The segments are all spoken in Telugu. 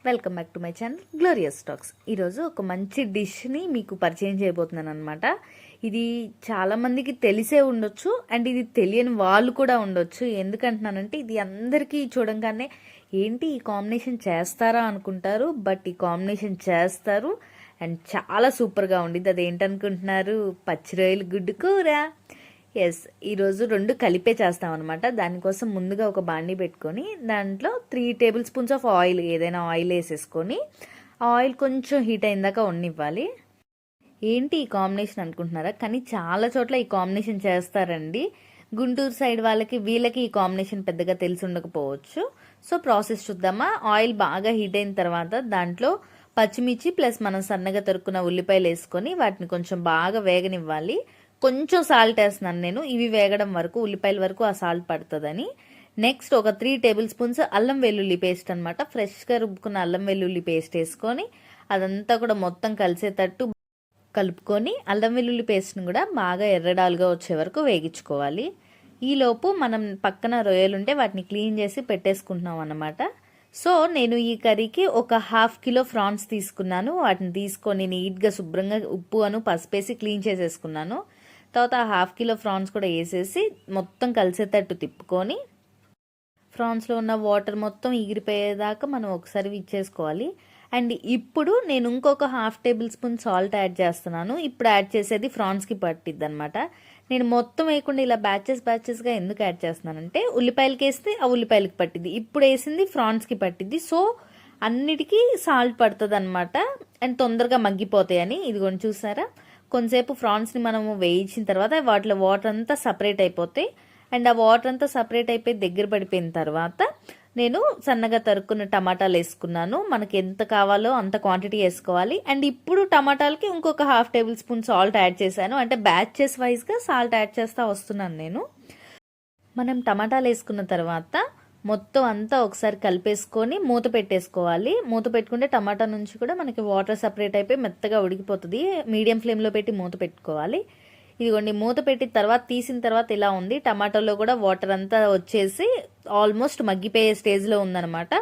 Welcome back to my channel glorious talks. ఈరోజు ఒక మంచి డిష్ని మీకు పరిచయం చేయబోతున్నాను అనమాట. ఇది చాలామందికి తెలిసే ఉండొచ్చు అండ్ ఇది తెలియని వాళ్ళు కూడా ఉండొచ్చు. ఎందుకంటున్నానంటే ఇది అందరికీ చూడంగానే ఏంటి ఈ కాంబినేషన్ చేస్తారా అనుకుంటారు. బట్ ఈ కాంబినేషన్ చేస్తారు అండ్ చాలా సూపర్గా ఉండిద్ది. అదేంటనుకుంటున్నారు? పచ్చి రొయ్యల గుడ్డు కూర. ఎస్, ఈరోజు రెండు కలిపే చేస్తామన్నమాట. దానికోసం ముందుగా ఒక బాండీ పెట్టుకొని దాంట్లో 3 టేబుల్ స్పూన్స్ ఆఫ్ ఆయిల్, ఏదైనా ఆయిల్ వేసేసుకొని ఆయిల్ కొంచెం హీట్ అయిందాక వండివ్వాలి. ఏంటి ఈ కాంబినేషన్ అనుకుంటున్నారా? కానీ చాలా చోట్ల ఈ కాంబినేషన్ చేస్తారండి. గుంటూరు సైడ్ వీళ్ళకి ఈ కాంబినేషన్ పెద్దగా తెలిసి ఉండకపోవచ్చు. సో ప్రాసెస్ చూద్దామా. ఆయిల్ బాగా హీట్ అయిన తర్వాత దాంట్లో పచ్చిమిర్చి ప్లస్ మనం సన్నగా తరుక్కున్న ఉల్లిపాయలు వేసుకొని వాటిని కొంచెం బాగా వేగనివ్వాలి. కొంచెం సాల్ట్ వేస్తున్నాను నేను, ఇవి వేగడం వరకు, ఉల్లిపాయల వరకు ఆ సాల్ట్ పడుతుందని. నెక్స్ట్ ఒక 3 టేబుల్ స్పూన్స్ అల్లం వెల్లుల్లి పేస్ట్ అనమాట. ఫ్రెష్గా రుబ్బుకున్న అల్లం వెల్లుల్లి పేస్ట్ వేసుకొని అదంతా కూడా మొత్తం కలిసేటట్టు కలుపుకొని అల్లం వెల్లుల్లి పేస్ట్ని కూడా బాగా ఎర్రడాలుగా వచ్చే వరకు వేగించుకోవాలి. ఈలోపు మనం పక్కన రొయ్యలుంటే వాటిని క్లీన్ చేసి పెట్టేసుకుంటున్నాం అన్నమాట. సో నేను ఈ కర్రీకి ఒక 1/2 కిలో ఫ్రాన్స్ తీసుకున్నాను. వాటిని తీసుకొని నీట్గా శుభ్రంగా ఉప్పు పసుపేసి క్లీన్ చేసేసుకున్నాను. తర్వాత 1/2 కిలో ఫ్రాన్స్ కూడా వేసేసి మొత్తం కలిసేటట్టు తిప్పుకొని ఫ్రాన్స్లో ఉన్న వాటర్ మొత్తం ఎగిరిపోయేదాకా మనం ఒకసారి ఇచ్చేసుకోవాలి. అండ్ ఇప్పుడు నేను ఇంకొక 1/2 టేబుల్ స్పూన్ సాల్ట్ యాడ్ చేస్తున్నాను. ఇప్పుడు యాడ్ చేసేది ఫ్రాన్స్కి పట్టిద్ది అనమాట. నేను మొత్తం వేయకుండా ఇలా బ్యాచెస్గా ఎందుకు యాడ్ చేస్తున్నానంటే ఉల్లిపాయలకి వేస్తే ఆ ఉల్లిపాయలకి పట్టిద్ది, ఇప్పుడు వేసింది ఫ్రాన్స్కి పట్టిద్ది. సో అన్నిటికీ సాల్ట్ పడుతుంది అనమాట అండ్ తొందరగా మగ్గిపోతాయని. ఇదిగోండి చూసారా, కొంతసేపు ఫ్రాన్స్ని మనము వేయించిన తర్వాత వాటిలో వాటర్ అంతా సపరేట్ అయిపోతాయి. అండ్ ఆ వాటర్ అంతా సపరేట్ అయిపోయి దగ్గర పడిపోయిన తర్వాత నేను సన్నగా తరుక్కున్న టమాటాలు వేసుకున్నాను. మనకి ఎంత కావాలో అంత క్వాంటిటీ వేసుకోవాలి. అండ్ ఇప్పుడు టమాటాలకి ఇంకొక 1/2 టేబుల్ స్పూన్ సాల్ట్ యాడ్ చేశాను. అంటే బ్యాచెస్ వైజ్గా సాల్ట్ యాడ్ చేస్తూ వస్తున్నాను నేను. మనం టమాటాలు వేసుకున్న తర్వాత మొత్తం అంతా ఒకసారి కలిపేసుకొని మూత పెట్టేసుకోవాలి. మూత పెట్టుకుంటే టమాటా నుంచి కూడా మనకి వాటర్ సపరేట్ అయిపోయి మెత్తగా ఉడికిపోతుంది. మీడియం ఫ్లేమ్లో పెట్టి మూత పెట్టుకోవాలి. ఇదిగోండి, మూత పెట్టిన తర్వాత తీసిన తర్వాత ఇలా ఉంది. టమాటాలో కూడా వాటర్ అంతా వచ్చేసి ఆల్మోస్ట్ మగ్గిపోయే స్టేజ్లో ఉందన్నమాట.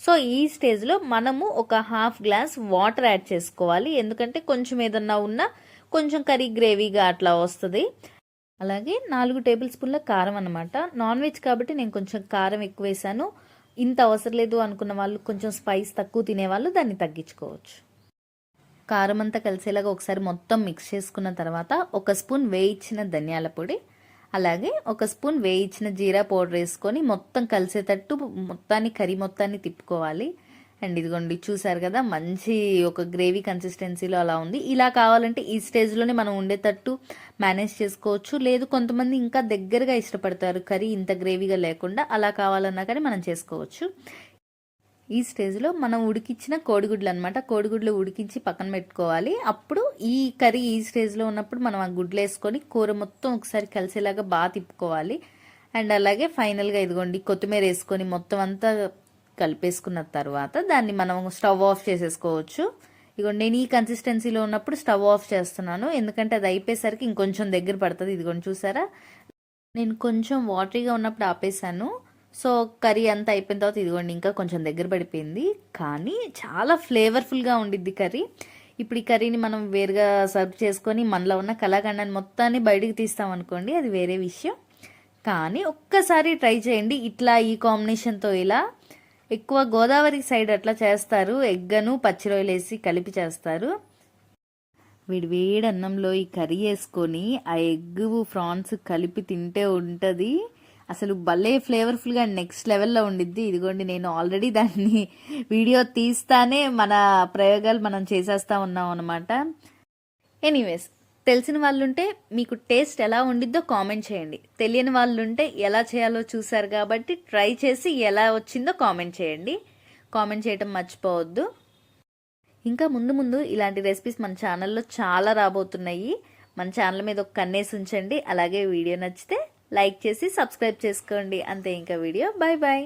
సో ఈ స్టేజ్లో మనము ఒక 1/2 గ్లాస్ వాటర్ యాడ్ చేసుకోవాలి. ఎందుకంటే కొంచెం ఏదన్నా ఉన్నా కొంచెం కర్రీ గ్రేవీగా అట్లా వస్తుంది. అలాగే 4 టేబుల్ స్పూన్ల కారం అనమాట. నాన్ వెజ్ కాబట్టి నేను కొంచెం కారం ఎక్కువ వేసాను. ఇంత అవసరం లేదు అనుకున్న వాళ్ళు, కొంచెం స్పైస్ తక్కువ తినేవాళ్ళు దాన్ని తగ్గించుకోవచ్చు. కారం అంతా కలిసేలాగా ఒకసారి మొత్తం మిక్స్ చేసుకున్న తర్వాత 1 స్పూన్ వేయించిన ధనియాల పొడి, అలాగే 1 స్పూన్ వేయించిన జీరా పౌడర్ వేసుకొని మొత్తం కలిసేటట్టు కర్రీ మొత్తాన్ని తిప్పుకోవాలి. అండ్ ఇదిగోండి చూసారు కదా, మంచి ఒక గ్రేవీ కన్సిస్టెన్సీలో అలా ఉంది. ఇలా కావాలంటే ఈ స్టేజ్లోనే మనం ఉండేటట్టు మేనేజ్ చేసుకోవచ్చు. లేదు కొంతమంది ఇంకా దగ్గరగా ఇష్టపడతారు కర్రీ ఇంత గ్రేవీగా లేకుండా, అలా కావాలన్నా కానీ మనం చేసుకోవచ్చు. ఈ స్టేజ్లో మనం ఉడికించిన కోడిగుడ్లు అనమాట, కోడిగుడ్లు ఉడికించి పక్కన పెట్టుకోవాలి. అప్పుడు ఈ కర్రీ ఈ స్టేజ్లో ఉన్నప్పుడు మనం ఆ గుడ్లు వేసుకొని కూర మొత్తం ఒకసారి కలిసేలాగా బాగా తిప్పుకోవాలి. అండ్ అలాగే ఫైనల్గా ఇదిగోండి కొత్తిమీర వేసుకొని మొత్తం అంతా కలిపేసుకున్న తర్వాత దాన్ని మనం స్టవ్ ఆఫ్ చేసేసుకోవచ్చు. ఇదిగోండి నేను ఈ కన్సిస్టెన్సీలో ఉన్నప్పుడు స్టవ్ ఆఫ్ చేస్తున్నాను, ఎందుకంటే అది అయిపోయేసరికి ఇంకొంచెం దగ్గర పడుతుంది. ఇదిగోండి చూసారా, నేను కొంచెం వాటరీగా ఉన్నప్పుడు ఆపేసాను. సో కర్రీ అంతా అయిపోయిన తర్వాత ఇదిగోండి ఇంకా కొంచెం దగ్గర పడిపోయింది, కానీ చాలా ఫ్లేవర్ఫుల్గా ఉండిద్ది కర్రీ. ఇప్పుడు ఈ కర్రీని మనం వేరుగా సర్వ్ చేసుకొని మనలో ఉన్న కళాఖండాన్ని మొత్తాన్ని బయటికి తీస్తాం అనుకోండి, అది వేరే విషయం. కానీ ఒక్కసారి ట్రై చేయండి ఇట్లా ఈ కాంబినేషన్తో. ఇలా ఎక్కువ గోదావరి సైడ్ అట్లా చేస్తారు, ఎగ్గను పచ్చి రొయ్యలు వేసి కలిపి చేస్తారు. వేడి అన్నంలో ఈ కర్రీ వేసుకొని ఆ ఎగ్ ఫ్రాన్స్ కలిపి తింటే ఉంటుంది అసలు భలే ఫ్లేవర్ఫుల్గా నెక్స్ట్ లెవెల్లో ఉండిద్ది. ఇదిగోండి నేను ఆల్రెడీ దాన్ని వీడియో తీస్తానే మన ప్రయోగాలు మనం చేసేస్తా ఉన్నాం అనమాట. ఎనీవేస్, తెలిసిన వాళ్ళుంటే మీకు టేస్ట్ ఎలా ఉండిద్దో కామెంట్ చేయండి. తెలియని వాళ్ళుంటే ఎలా చేయాలో చూసారు కాబట్టి ట్రై చేసి ఎలా వచ్చిందో కామెంట్ చేయండి. కామెంట్ చేయటం మర్చిపోవద్దు. ఇంకా ముందు ఇలాంటి రెసిపీస్ మన ఛానల్లో చాలా రాబోతున్నాయి. మన ఛానల్ మీద ఒక కన్నేసి ఉంచండి. అలాగే వీడియో నచ్చితే లైక్ చేసి సబ్స్క్రైబ్ చేసుకోండి. అంతే, ఇంకా వీడియో. Bye bye.